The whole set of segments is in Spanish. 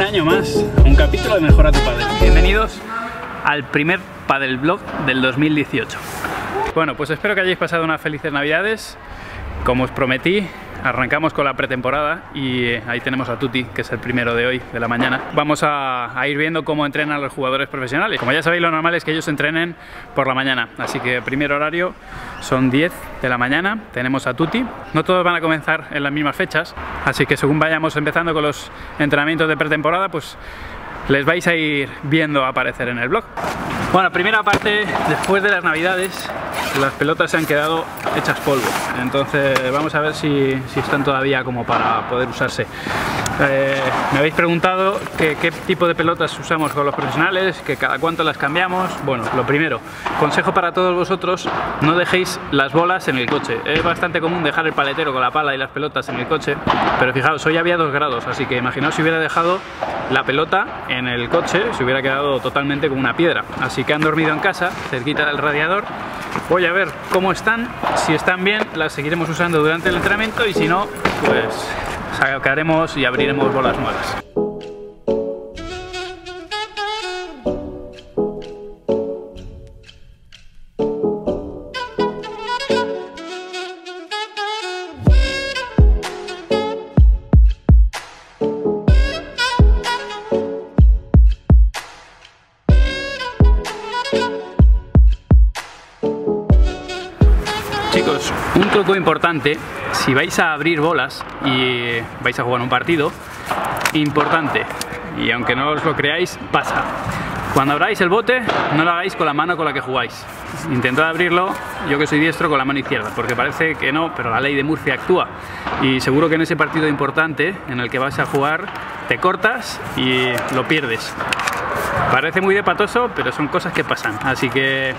Un año más, un capítulo de Mejora tu Padel. Bienvenidos al primer Padel Vlog del 2018. Bueno, pues espero que hayáis pasado unas felices navidades. Como os prometí, arrancamos con la pretemporada y ahí tenemos a Tuti, que es el primero de hoy, de la mañana. Vamos a ir viendo cómo entrenan los jugadores profesionales. Como ya sabéis, lo normal es que ellos entrenen por la mañana, así que el primer horario son 10 de la mañana, tenemos a Tuti. No todos van a comenzar en las mismas fechas, así que según vayamos empezando con los entrenamientos de pretemporada, pues les vais a ir viendo aparecer en el blog. Bueno, primera parte, después de las navidades, las pelotas se han quedado hechas polvo, entonces vamos a ver si están todavía como para poder usarse. Me habéis preguntado qué tipo de pelotas usamos con los profesionales, que cada cuánto las cambiamos. Bueno, lo primero, consejo para todos vosotros, no dejéis las bolas en el coche. Es bastante común dejar el paletero con la pala y las pelotas en el coche, pero fijaos, hoy había 2 grados, así que imaginaos si hubiera dejado la pelota en el coche, se hubiera quedado totalmente como una piedra. Así que han dormido en casa, cerquita del radiador. Voy a ver cómo están, si están bien las seguiremos usando durante el entrenamiento y si no, pues sacaremos y abriremos bolas nuevas. Chicos, un truco importante, si vais a abrir bolas y vais a jugar un partido, importante, y aunque no os lo creáis, pasa. Cuando abráis el bote, no lo hagáis con la mano con la que jugáis. Intentad abrirlo, yo que soy diestro, con la mano izquierda, porque parece que no, pero la ley de Murphy actúa. Y seguro que en ese partido importante, en el que vas a jugar, te cortas y lo pierdes. Parece muy de patoso, pero son cosas que pasan. Así que,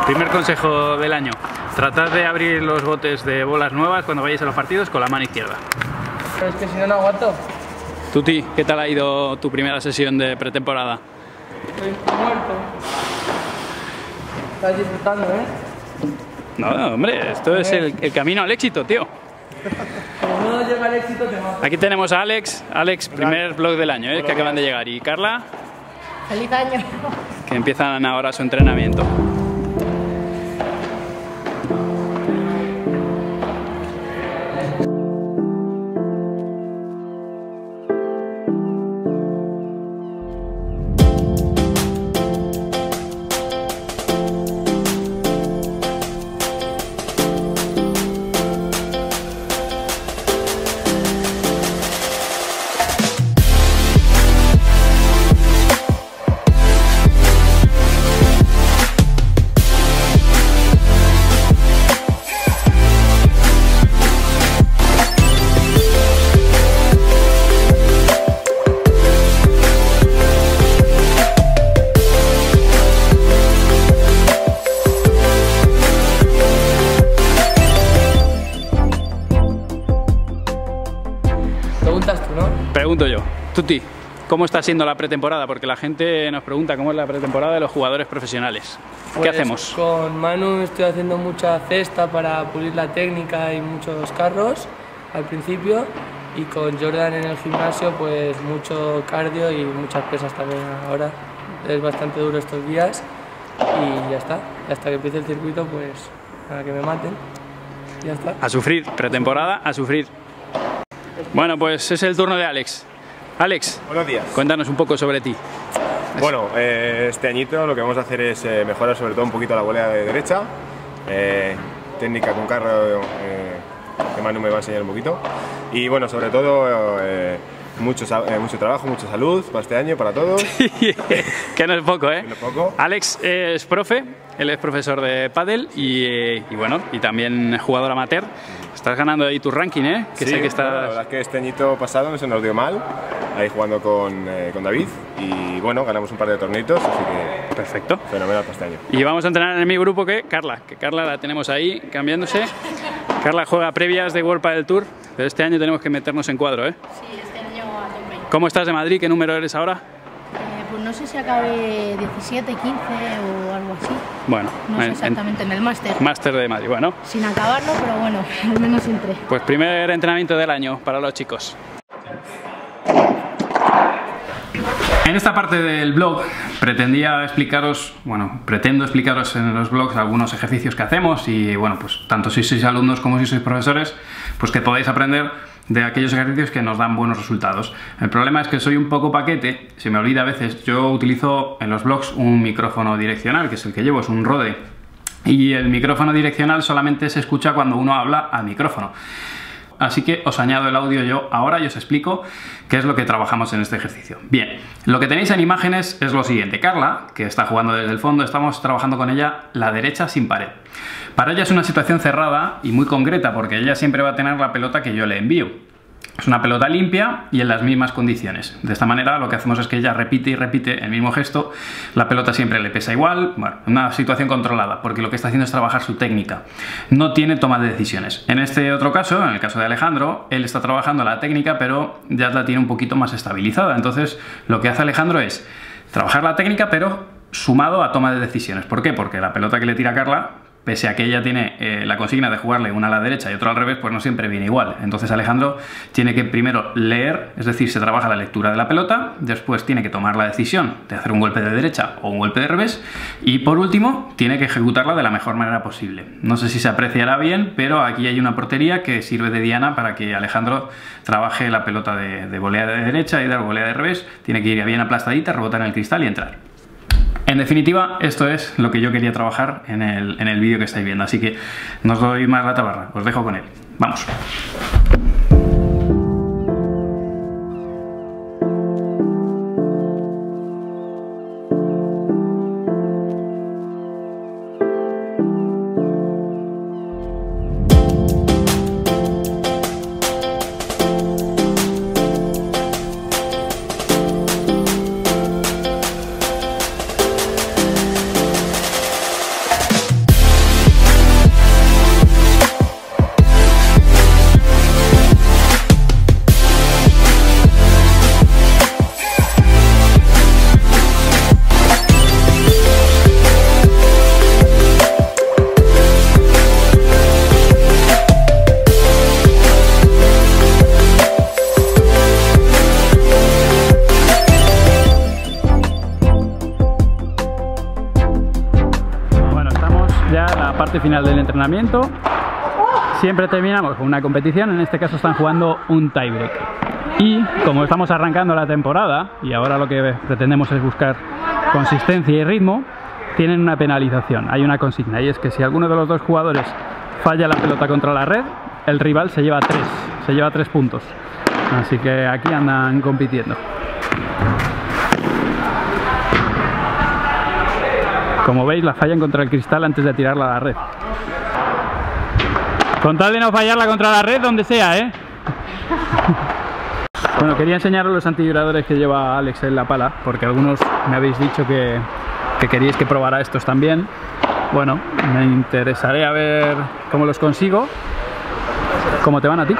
primer consejo del año. Tratad de abrir los botes de bolas nuevas cuando vayáis a los partidos con la mano izquierda. Pero es que si no, no aguanto. Tuti, ¿qué tal ha ido tu primera sesión de pretemporada? Estoy muerto. Estás disfrutando, ¿eh? No, hombre, esto es el camino al éxito, tío. Como no llega al éxito, te mato. Aquí tenemos a Alex. Alex, primer vlog del año, que acaban de llegar. Y Carla, ¡Feliz año! que empiezan ahora su entrenamiento. Preguntas tú, ¿no? Pregunto yo. Tuti, ¿cómo está siendo la pretemporada? Porque la gente nos pregunta cómo es la pretemporada de los jugadores profesionales. ¿Qué Pues, hacemos? Con Manu estoy haciendo mucha cesta para pulir la técnica y muchos carros al principio. Y con Jordan en el gimnasio, pues mucho cardio y muchas pesas también ahora. Es bastante duro estos días y ya está. Y hasta que empiece el circuito, pues para que me maten. Ya está. A sufrir, pretemporada, a sufrir. Bueno, pues es el turno de Alex. Alex, buenos días. Cuéntanos un poco sobre ti. Bueno, este añito lo que vamos a hacer es mejorar sobre todo un poquito la volea de derecha, técnica con carro que Manu me va a enseñar un poquito, y bueno, sobre todo mucho trabajo, mucha salud para este año, para todos. Que no es poco, ¿eh? No es poco. Alex es profe, él es profesor de pádel y bueno, y también jugador amateur. Estás ganando ahí tu ranking, ¿eh? Que Sí, sé que bueno, la verdad es que este añito pasado no se nos dio mal, ahí jugando con David, y bueno, ganamos un par de torneitos, así que perfecto. fenomenal para este año. Y vamos a entrenar en mi grupo que Carla la tenemos ahí cambiándose. Carla juega previas de World Padel Tour, pero este año tenemos que meternos en cuadro, ¿eh? Sí, este año a tope. ¿Cómo estás de Madrid? ¿Qué número eres ahora? Pues no sé si acabe 17, 15 o algo así. Bueno, No sé exactamente, en el máster. Máster de Madrid, bueno. Sin acabarlo, pero bueno, al menos entré. Pues primer entrenamiento del año para los chicos. En esta parte del blog pretendía explicaros, pretendo explicaros en los blogs algunos ejercicios que hacemos y bueno, pues tanto si sois alumnos como si sois profesores, pues que podáis aprender de aquellos ejercicios que nos dan buenos resultados. El problema es que soy un poco paquete, se me olvida a veces. Yo utilizo en los blogs un micrófono direccional, que es el que llevo, es un Rode, y el micrófono direccional solamente se escucha cuando uno habla al micrófono. Así que os añado el audio yo ahora y os explico qué es lo que trabajamos en este ejercicio. Bien, lo que tenéis en imágenes es lo siguiente. Carla, que está jugando desde el fondo, estamos trabajando con ella la derecha sin pared. Para ella es una situación cerrada y muy concreta porque ella siempre va a tener la pelota que yo le envío. Es una pelota limpia y en las mismas condiciones. De esta manera lo que hacemos es que ella repite y repite el mismo gesto, la pelota siempre le pesa igual, bueno, una situación controlada, porque lo que está haciendo es trabajar su técnica. No tiene toma de decisiones. En este otro caso, en el caso de Alejandro, él está trabajando la técnica, pero ya la tiene un poquito más estabilizada. Entonces, lo que hace Alejandro es trabajar la técnica, pero sumado a toma de decisiones. ¿Por qué? Porque la pelota que le tira Carla, pese a que ella tiene la consigna de jugarle una a la derecha y otra al revés, pues no siempre viene igual. Entonces Alejandro tiene que primero leer, es decir, se trabaja la lectura de la pelota, después tiene que tomar la decisión de hacer un golpe de derecha o un golpe de revés y por último tiene que ejecutarla de la mejor manera posible. No sé si se apreciará bien, pero aquí hay una portería que sirve de diana para que Alejandro trabaje la pelota de volea de derecha y de volea de revés. Tiene que ir bien aplastadita, rebotar en el cristal y entrar. En definitiva, esto es lo que yo quería trabajar en el vídeo que estáis viendo, así que no os doy más la tabarra, os dejo con él. ¡Vamos! Parte final del entrenamiento. Siempre terminamos con una competición, en este caso están jugando un tiebreak. Y como estamos arrancando la temporada y ahora lo que pretendemos es buscar consistencia y ritmo, tienen una penalización, hay una consigna y es que si alguno de los dos jugadores falla la pelota contra la red, el rival se lleva 3 puntos. Así que aquí andan compitiendo. Como veis, la fallan contra el cristal antes de tirarla a la red. Con tal de no fallarla contra la red, donde sea, ¿eh? Bueno, quería enseñaros los antivibradores que lleva Alex en la pala, porque algunos me habéis dicho que queríais que probara estos también. Bueno, me interesaré a ver cómo los consigo. ¿Cómo te van a ti?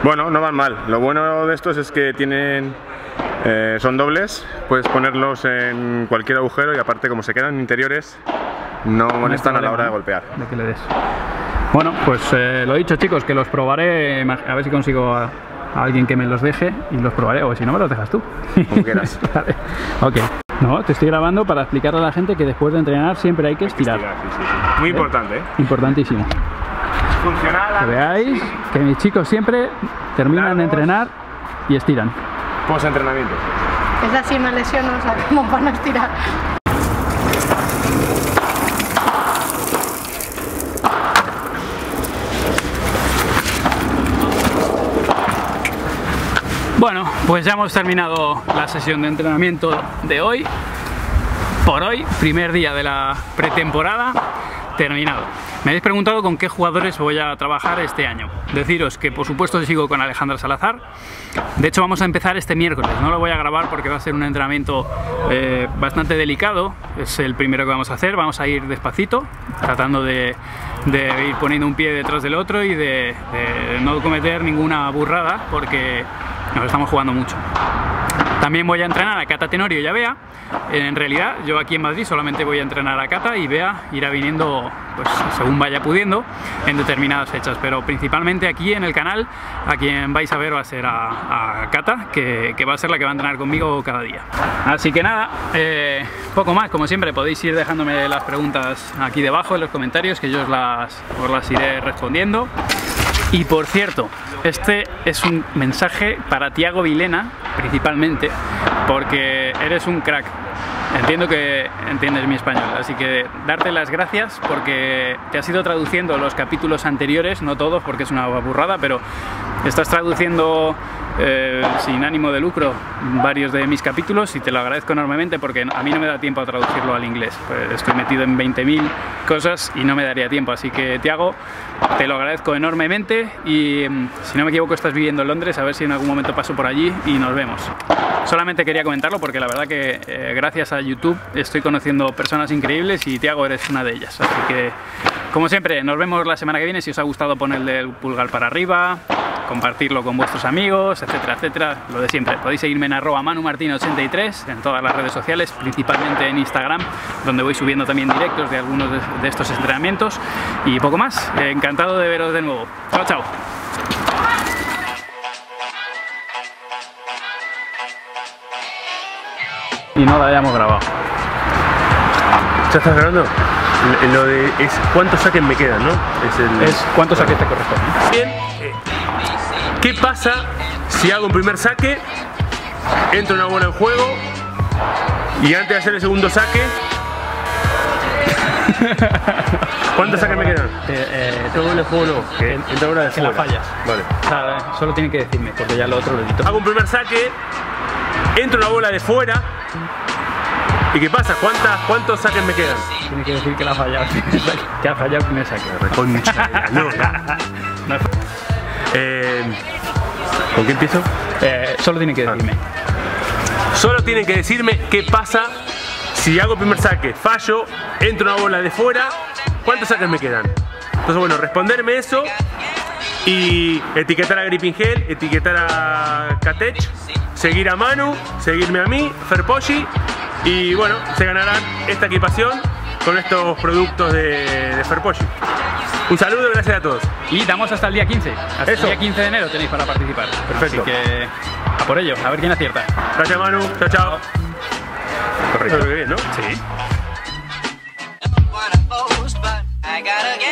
Bueno, no van mal. Lo bueno de estos es que tienen... son dobles, puedes ponerlos en cualquier agujero y aparte como se quedan interiores no molestan a la hora de golpear. De que le des. Bueno, pues lo dicho chicos, que los probaré, a ver si consigo a alguien que me los deje y los probaré, o si no me los dejas tú. Como quieras. Vale. Ok. No, te estoy grabando para explicarle a la gente que después de entrenar siempre hay que estirar. Sí. Muy importante, ¿eh? Importantísimo. Funcional. Que veáis que mis chicos siempre terminan de entrenar y estiran. Post-entrenamiento. Es así, me lesiono, o sea, como para no estirar. Bueno, pues ya hemos terminado la sesión de entrenamiento de hoy. Por hoy, primer día de la pretemporada, terminado. Me habéis preguntado con qué jugadores voy a trabajar este año. Deciros que por supuesto sigo con Alejandro Salazar. De hecho vamos a empezar este miércoles, no lo voy a grabar porque va a ser un entrenamiento bastante delicado. Es el primero que vamos a hacer, vamos a ir despacito, tratando de ir poniendo un pie detrás del otro y de no cometer ninguna burrada porque nos estamos jugando mucho. También voy a entrenar a Cata Tenorio y a Bea. En realidad yo aquí en Madrid solamente voy a entrenar a Cata y Bea irá viniendo pues según vaya pudiendo en determinadas fechas, pero principalmente aquí en el canal a quien vais a ver va a ser a Cata, que va a ser la que va a entrenar conmigo cada día. Así que nada, poco más, como siempre podéis ir dejándome las preguntas aquí debajo en los comentarios, que yo os las iré respondiendo. Y por cierto, este es un mensaje para Tiago Vilena, principalmente, porque eres un crack. Entiendo que entiendes mi español, así que darte las gracias porque te has ido traduciendo los capítulos anteriores, no todos porque es una burrada, pero estás traduciendo sin ánimo de lucro varios de mis capítulos y te lo agradezco enormemente porque a mí no me da tiempo a traducirlo al inglés. Pues estoy metido en 20.000 cosas y no me daría tiempo, así que Tiago, te lo agradezco enormemente y si no me equivoco estás viviendo en Londres, a ver si en algún momento paso por allí y nos vemos. Solamente quería comentarlo porque la verdad que gracias a YouTube estoy conociendo personas increíbles y Tiago eres una de ellas, así que como siempre nos vemos la semana que viene. Si os ha gustado ponedle el pulgar para arriba, compartirlo con vuestros amigos, etcétera, etcétera, lo de siempre. Podéis seguirme en @manumartin83 en todas las redes sociales, principalmente en Instagram, donde voy subiendo también directos de algunos de estos entrenamientos y poco más. Encantado de veros de nuevo. Chao, chao. Y no la hayamos grabado. ¿Ya estás grabando? Lo de es cuántos saques me quedan, ¿no? Es cuántos saques te corresponden. Bien. ¿Qué pasa si hago un primer saque, entra una bola en juego y antes de hacer el segundo saque, ¿cuántos saques me quedan? Entra bola en juego no, que entra bola de Que la fuera. fallas. Vale. O sea, solo tiene que decirme porque ya lo otro lo edito. Hago un primer saque, entra una bola de fuera. ¿Y qué pasa? ¿Cuántos saques me quedan? Tiene que decir que la ha fallado. Que ha fallado el primer saque. Concha de la lora. No. ¿Con qué empiezo? Solo tiene que decirme. Solo tienen que decirme qué pasa si hago el primer saque, fallo, entra una bola de fuera, ¿cuántos saques me quedan? Entonces bueno, responderme eso y etiquetar a Gripping Gel, etiquetar a Katech, seguir a Manu, seguirme a mí, Ferposhi, y bueno, se ganarán esta equipación con estos productos de Ferposhi. Un saludo y gracias a todos. Y damos hasta el día 15. Hasta Eso. el día 15 de enero tenéis para participar. Perfecto. Así que a por ello, a ver quién acierta. Gracias Manu, chao chao. Correcto. Creo que bien, ¿no? Sí. I gotta get